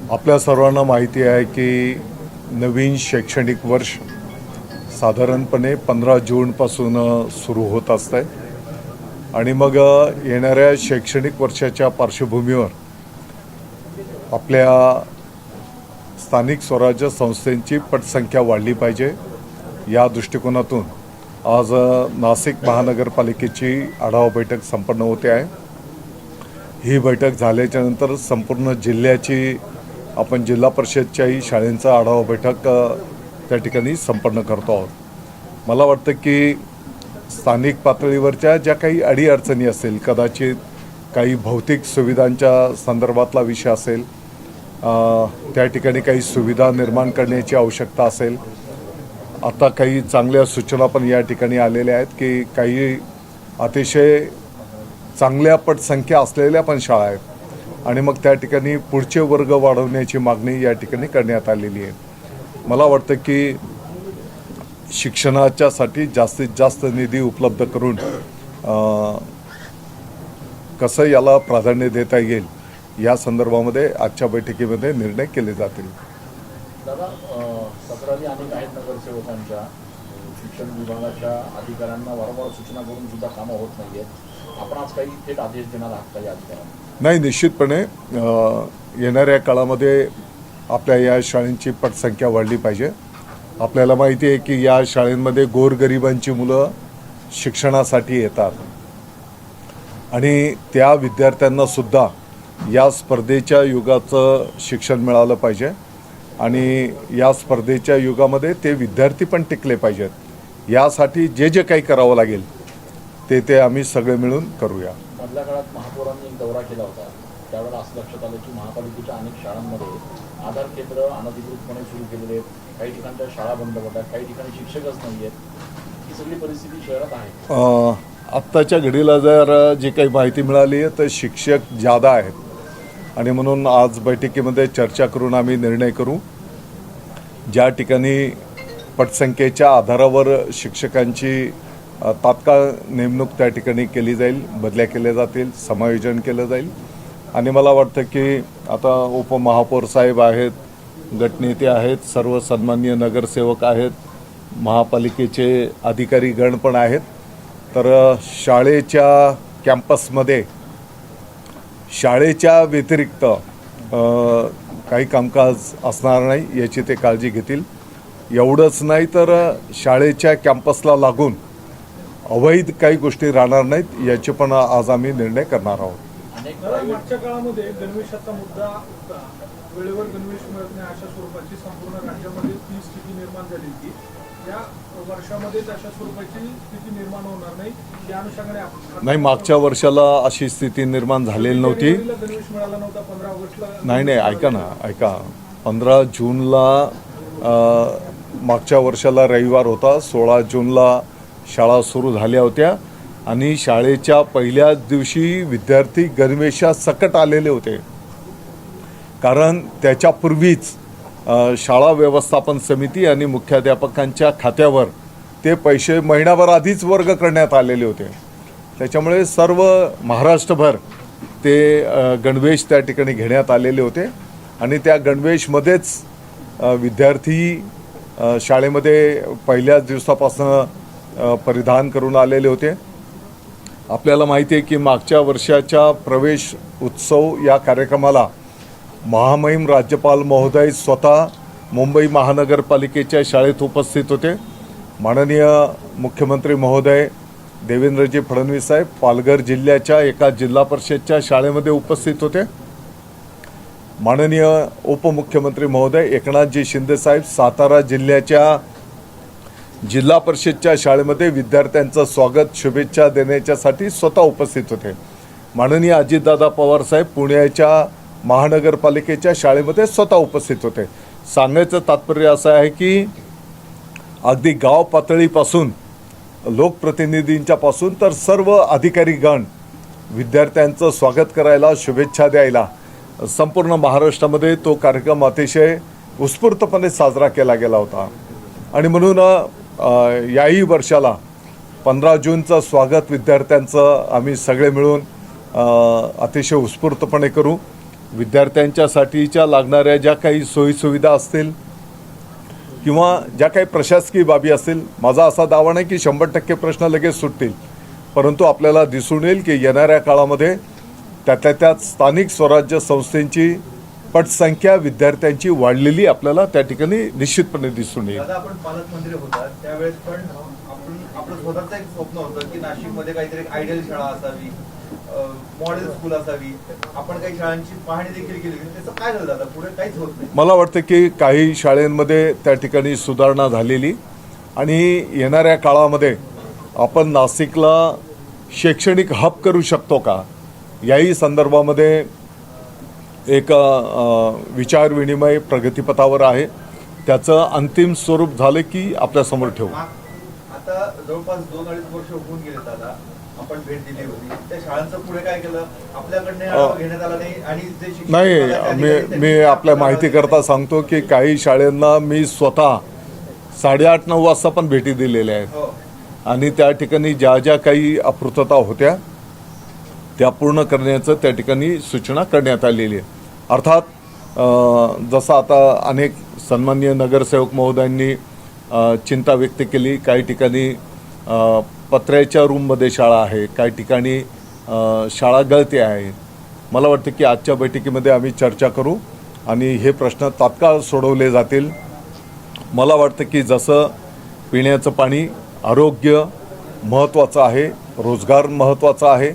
आपल्या सर्वांना माहिती आहे की नवीन शैक्षणिक वर्ष साधारणपणे 15 जूनपासून सुरू होत असते आणि मग येणाऱ्या शैक्षणिक वर्षाच्या पार्श्वभूमीवर आपल्या स्थानिक स्वराज्य संस्थांची पटसंख्या वाढली पाहिजे या दृष्टिकोनातून आज नाशिक महानगरपालिकेची आढावा बैठक संपन्न होते आहे। ही बैठक झाल्याच्या नंतर संपूर्ण जिल्ह्याची आपण जिल्हा परिषदच्याही शाळांचा आढावा बैठक त्या ठिकाणी संपन्न करतो आहोत। मला वाटतं की स्थानिक पातळीवरच्या ज्या काही अडीअडचणी असेल, कदाचित काही भौतिक सुविधांच्या संदर्भातला विषय असेल, त्या ठिकाणी काही सुविधा निर्माण करण्याची आवश्यकता असेल, आता काही चांगल्या सूचना पण या ठिकाणी आलेल्या आहेत की काही अतिशय चांगल्या पटसंख्या असलेल्या पण शाळा आहेत आणि मग त्या ठिकाणी पुढचे वर्ग वाढवण्याची मागणी या ठिकाणी करण्यात आलेली आहे। मला वाटतं की शिक्षणाच्यासाठी जास्तीत जास्त निधी उपलब्ध करून कसं याला प्राधान्य देता येईल या संदर्भामध्ये आजच्या बैठकीमध्ये निर्णय केले जातील। दादा, तक्रारी अनेक आहेत नगरसेवकांच्या, शिक्षण विभागाच्या अधिकाऱ्यांना वारंवार सूचना करून सुद्धा कामं होत नाही आहेत। आपण आज काही थेट आदेश देणार आहात का या अधिकाऱ्यांना? नाही, निश्चितपणे येणाऱ्या काळामध्ये आपल्या या शाळांची पटसंख्या वाढली पाहिजे। आपल्याला माहिती आहे की या शाळांमध्ये गोरगरिबांची मुलं शिक्षणासाठी येतात आणि त्या विद्यार्थ्यांना सुद्धा या स्पर्धेच्या युगाचं शिक्षण मिळालं पाहिजे आणि या स्पर्धेच्या युगामध्ये ते विद्यार्थी पण टिकले पाहिजेत। यासाठी जे जे काही करावं लागेल ते आम्ही सगळे मिळून करूया। मधल्या काळात महापौरांनी एक दौरा केला होता, त्यावेळेला असं लक्षात आलं की महापालिकेच्या अनेक शाळांमध्ये आधार केंद्र अनधिकृतपणे सुरू केलेले आहेत, काही ठिकाणच्या शाळा बंद होतात, काही ठिकाणी शिक्षकच नाही आहेत। ही सगळी परिस्थिती शहरात आहे। आत्ताच्या घडीला जर जी काही माहिती मिळाली आहे तर शिक्षक जादा आहेत आणि म्हणून आज बैठकीमध्ये चर्चा करून आम्ही निर्णय करू। ज्या ठिकाणी पटसंख्येच्या आधारावर शिक्षकांची तात्काळ नेमणूक त्या ठिकाणी केली जाईल, बदल्या केल्या जातील, समायोजन केलं जाईल आणि मला वाटतं की आता उपमहापौर साहेब आहेत, गटनेते आहेत, सर्व सन्माननीय नगरसेवक आहेत, महापालिकेचे अधिकारी गण पण आहेत, तर शाळेच्या कॅम्पसमध्ये शाळेच्या व्यतिरिक्त काही कामकाज असणार नाही याची ते काळजी घेतील। एवढंच नाही तर शाळेच्या कॅम्पसला लागून अवैध काही गोष्टी राहणार नाहीत याचे पण आज आम्ही निर्णय करणार आहोत। मागच्या काळामध्ये गणवेशाचा मुद्दा होता, वेळेवर गणवेश मिळत नाही अशा स्वरूपाची संपूर्ण राज्यामध्ये ती स्थिती निर्माण झाली होती। या वर्षामध्ये अशा स्वरूपाची स्थिती निर्माण होणार नाही या अनुषंगाने नाही, मागच्या वर्षाला अशी स्थिती निर्माण झालेली नव्हती। गणवेश मिळाला नव्हता 15 ऑगस्टला। नाही, ऐका 15 जूनला मागच्या वर्षाला रविवार होता, 16 जूनला शाळा सुरू झाल्या होत्या आणि शाळेच्या पहिल्याच दिवशी विद्यार्थी गणवेशात सकट आलेले होते, कारण त्याच्यापूर्वीच शाळा व्यवस्थापन समिती आणि मुख्याध्यापकांच्या खात्यावर ते पैसे महिनाभर आधीच वर्ग करण्यात आलेले होते। त्याच्यामुळे सर्व महाराष्ट्रभर ते गणवेश त्या ठिकाणी घेण्यात आलेले होते आणि त्या गणवेशमध्येच विद्यार्थी शाळेमध्ये पहिल्याच दिवसापासून परिधान करून आलेले होते। आपल्याला माहिती आहे की मागच्या वर्षाच्या प्रवेश उत्सव या कार्यक्रमाला महामहिम राज्यपाल महोदय स्वतः मुंबई महानगरपालिकेच्या शाळेत उपस्थित होते। माननीय मुख्यमंत्री महोदय देवेंद्रजी फडणवीस साहेब पालघर जिल्ह्याच्या एका जिल्हा परिषदच्या शाळेमध्ये उपस्थित होते। माननीय उपमुख्यमंत्री महोदय एकनाथजी शिंदे साहेब सातारा जिल्ह्याच्या जिल्हा परिषदच्या शाळेमध्ये विद्यार्थ्यांचं स्वागत शुभेच्छा देण्याच्यासाठी स्वतः उपस्थित होते। माननीय अजितदादा पवार साहेब पुण्याच्या महानगरपालिकेच्या शाळेमध्ये स्वतः उपस्थित होते। सांगायचं तात्पर्य असं आहे की अगदी गाव पातळीपासून लोकप्रतिनिधींच्या पासून तर सर्व अधिकारीगण विद्यार्थ्यांचं स्वागत करायला, शुभेच्छा द्यायला संपूर्ण महाराष्ट्रामध्ये तो कार्यक्रम अतिशय उत्स्फूर्तपणे साजरा केला गेला होता आणि म्हणून याही वर्षाला 15 जूनचं स्वागत विद्यार्थ्यांचं आम्ही सगळे मिळून अतिशय उत्स्फूर्तपणे करू. विद्यार्थ्यांच्यासाठीच्या लागणाऱ्या ज्या काही सोयीसुविधा असतील किंवा ज्या काही प्रशासकीय बाबी असतील, माझा असा दावा नाही की 100% प्रश्न लगेच सुटतील, परंतु आपल्याला दिसून येईल की येणाऱ्या काळामध्ये त्यातल्या त्यात स्थानिक स्वराज्य संस्थेची पटसंख्या विद्यार्थ्यांची वाढलेली आपल्याला त्या ठिकाणी निश्चितपणे दिसून येईल. दादा, आपण पालकमंत्री होता त्यावेळेस पण आपलं स्वतःचं एक स्वप्न होतं की नाशिकमध्ये काहीतरी एक आयडियल शाळा असावी, मॉडेल स्कूल असावी. आपण काही शाळांची पाहणी देखील केली, त्याचं काय झालं दादा? पुढे काहीच होत नाही. मला वाटतं की काही शाळांमध्ये त्या ठिकाणी सुधारणा झालेली आणि येणाऱ्या काळामध्ये आपण नाशिकला शैक्षणिक हब करू शकतो का, याही संदर्भामध्ये एक विचारविनिमय प्रगतीपथावर आहे. त्याचं अंतिम स्वरूप झालं की आपल्यासमोर ठेवू. आता जवळपास 2-2.5 वर्ष होऊन गेले दादा, आपण भेट दिली होती. त्या शाळांचं पुढे काय केलं? आपल्याकडनं आढावा घेण्यात आला नाही आणि जे शिक्षक नाही, मी आपल्या माहितीकरता सांगतो की काही शाळांना मी स्वतः 8:30-9 वाजता पण भेटी दिलेल्या आहेत. हो. आणि त्या ठिकाणी ज्या ज्या काही अपूर्तता होत्या त्या पूर्ण करण्याचं त्या ठिकाणी सूचना करण्यात आलेली आहे. अर्थात जसं आता अनेक सन्माननीय नगरसेवक महोदयांनी चिंता व्यक्त केली, काही ठिकाणी पत्र्याच्या रूममध्ये शाळा आहे, काही ठिकाणी शाळा गळते आहे. मला वाटतं की आजच्या बैठकीमध्ये आम्ही चर्चा करू आणि हे प्रश्न तात्काळ सोडवले जातील. मला वाटतं की जसं पिण्याचं पाणी, आरोग्य महत्त्वाचं आहे, रोजगार महत्त्वाचा आहे,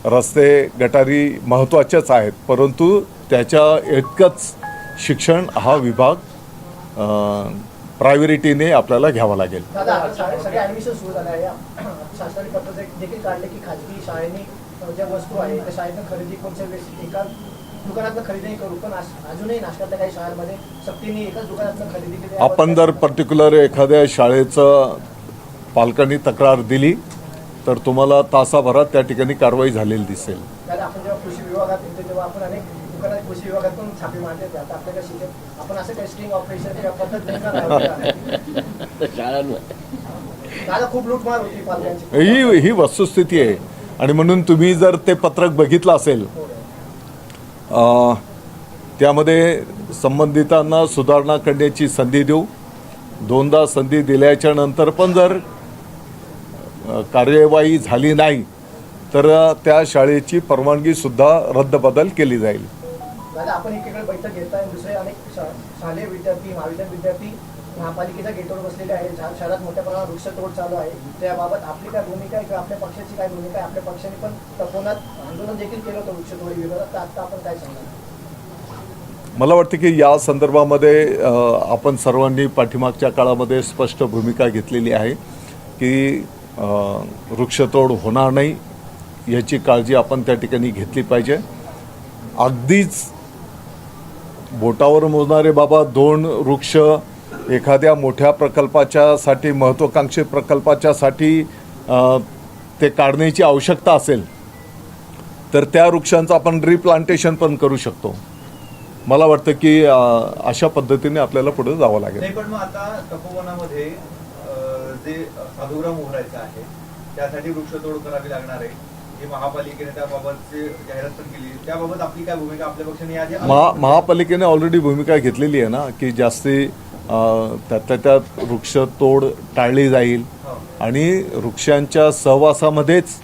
रस्ते गटारी महत्त्वाचेच आहेत, परंतु त्याच्या इतकंच शिक्षण हा विभाग प्रायोरिटीने आपल्याला घ्यावा लागेल. दादा, सगळे ऍडमिशन सुरू झाले आहे. शासनाने पत्र देखील काढले की खाजगी शाळेने ज्या वस्तू आहे त्या शाळेनं खरेदी कोणत्या एका दुकानातनं खरेदी नाही करू, पण अजूनही नाशकातल्या काही शाळांमध्ये सक्तीने एकाच दुकानातनं खरेदी केली. आपण जर पर्टिक्युलर एखाद्या शाळेचं पालकांनी तक्रार दिली तर तुम्हाला तासाभरात त्या ठिकाणी कारवाई झालेली दिसेल. दादा, आपण जेव्हा कृषी विभागात येतो तेव्हा आपण अनेक दुकानात कृषी विभागात पण छापे मारले होते. आता आपल्याकडे शिक्षक आपण असं काही स्टिंग ऑपरेशन किंवा पद्धत दादा, खूप लूटमार होती पालकांची. ही वस्तुस्थिती आहे आणि म्हणून तुम्ही जर ते पत्रक बघितलं असेल त्यामध्ये संबंधितांना सुधारणा करण्याची संधी देऊ. 2दा संधी दिल्याच्या नंतर पण जर कार्यवाही झाली नाही तर त्या शाळेची परवानगी सुद्धा रद्दबदल केली जाईल. दादा, आपण एकीकडे बैठक घेताय, दुसरे अनेक शालेय विद्यार्थी, महाविद्यालय विद्यार्थी महापालिकेच्या गेटवर बसलेले आहेत. शहरात मोठ्या प्रमाणात वृक्षतोड चालू आहे. त्याबाबत आपली काय भूमिका आहे किंवा आपल्या पक्षाची काय भूमिका आहे? आपल्या पक्षाने पण तपोनात आंदोलन देखील केलं होतं वृक्षतोडी विरोधात, तर आता आपण काय सांगणार? मला वाटतं की या संदर्भामध्ये आपण सर्वांनी पाठीमागच्या काळामध्ये स्पष्ट भूमिका घेतलेली आहे की वृक्षतोड होणार नाही याची काळजी आपण त्या ठिकाणी घेतली पाहिजे. अगदीच बोटावर मोजणारे बाबा 2 वृक्ष एखाद्या मोठ्या प्रकल्पाच्यासाठी, महत्त्वाकांक्षी प्रकल्पाच्यासाठी ते काढण्याची आवश्यकता असेल तर त्या वृक्षांचं आपण रिप्लांटेशन पण करू शकतो. मला वाटतं की अशा पद्धतीने आपल्याला पुढे जावं लागेल. नाही, पण मग आता तपोवनामध्ये जे साधुग्राम उभारायचं आहे त्यासाठी वृक्षतोड करावी लागणार आहे. जी महापालिकेने त्याबाबतची जाहिरात पण केली, त्याबाबत आपली काय भूमिका? आपल्या पक्षाने यादी महापालिकेने ऑलरेडी भूमिका घेतलेली आहे ना की जास्ती त्यातल्या त्यात वृक्षतोड टाळली जाईल आणि वृक्षांच्या सहवासामध्येच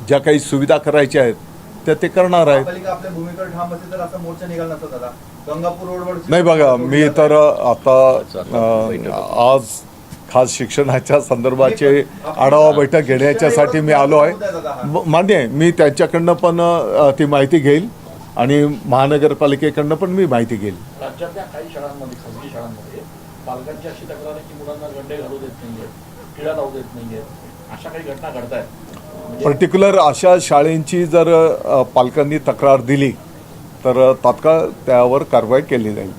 ज्या काही सुविधा करायच्या आहेत त्या ते करणार आहेत. महापालिका आपल्या भूमिकेवर ठाम असेल तर असा मोर्चा निघाला नसतो दादा. गंगापूर रोडवर नाही बघा, मी तर आता आज खास शिक्षणाच्या संदर्भाचे आढावा बैठक घेण्याच्यासाठी मी आलो आहे. मान्य आहे, मी त्यांच्याकडनं पण ती माहिती घेईल आणि महानगरपालिकेकडनं पण मी माहिती घेईल. राज्यातल्या काही शाळांमध्ये, खाजगी शाळांमध्ये पालकांची अशी तक्रार आहे की मुलांना गंडे घालू देत नाहीये, टिळा लावू देत नाहीये, अशा काही घटना घडतायत. पर्टिक्युलर अशा शाळेंची जर पालकांनी तक्रार दिली तर तात्काळ त्यावर कारवाई केली जाईल.